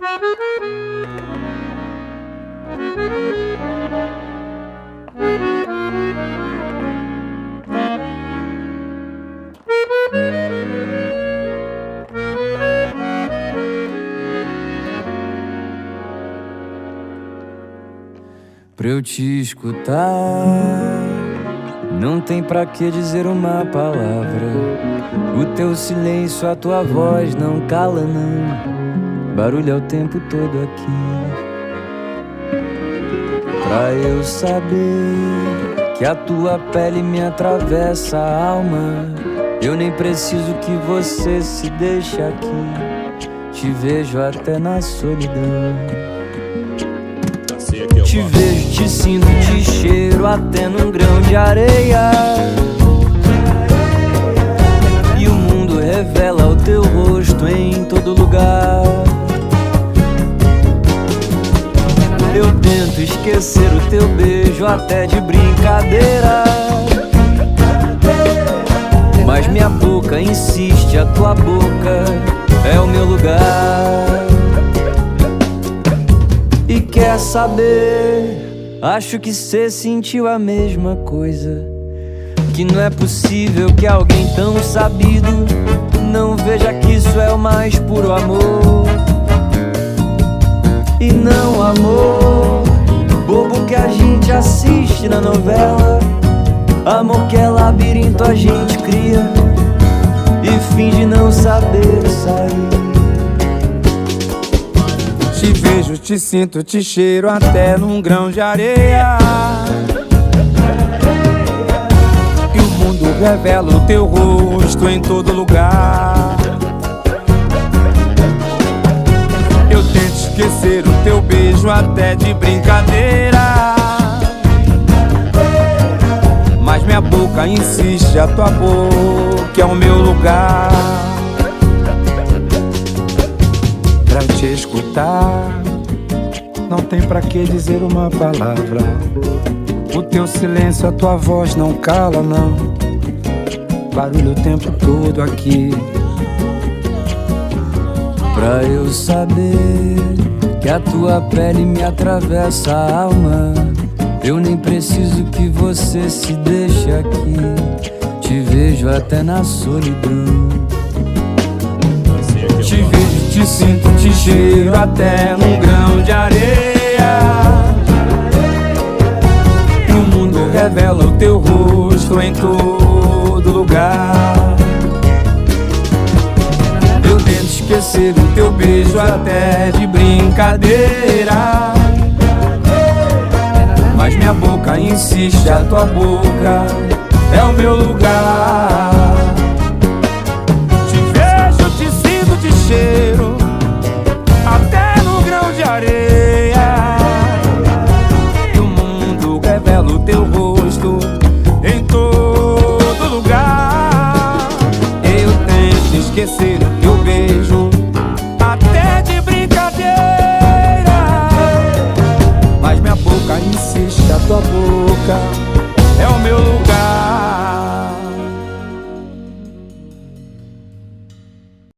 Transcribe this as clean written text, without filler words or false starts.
Pra eu te escutar, não tem pra que dizer uma palavra. O teu silêncio, a tua voz não cala não. Barulho é o tempo todo aqui. Pra eu saber que a tua pele me atravessa a alma, eu nem preciso que você se deixe aqui. Te vejo até na solidão. Te vejo, te sinto, te cheiro até num grão de areia. E o mundo revela o teu rosto em todo lugar. Eu tento esquecer o teu beijo até de brincadeira, mas minha boca insiste, a tua boca é o meu lugar. E quer saber, acho que cê sentiu a mesma coisa. Que não é possível que alguém tão sabido não veja que isso é o mais puro amor. E não amor bobo que a gente assiste na novela. Amor que é labirinto a gente cria e finge não saber sair. Te vejo, te sinto, te cheiro até num grão de areia. E o mundo revela o teu rosto em todo lugar. Eu tento esquecer o teu beijo até de brincadeira, mas minha boca insiste, a tua boca é o meu lugar. Pra te escutar, não tem pra que dizer uma palavra. O teu silêncio, a tua voz não cala não. Barulho o tempo todo aqui. Pra eu saber que a tua pele me atravessa a alma, eu nem preciso que você se deixe aqui. Te vejo até na solidão. Te vejo, te sinto, te cheiro até num grão de areia. E o mundo revela o teu rosto em todo lugar. Eu tento esquecer o teu beijo até de brincadeira, mas minha boca insiste, a tua boca é o meu lugar.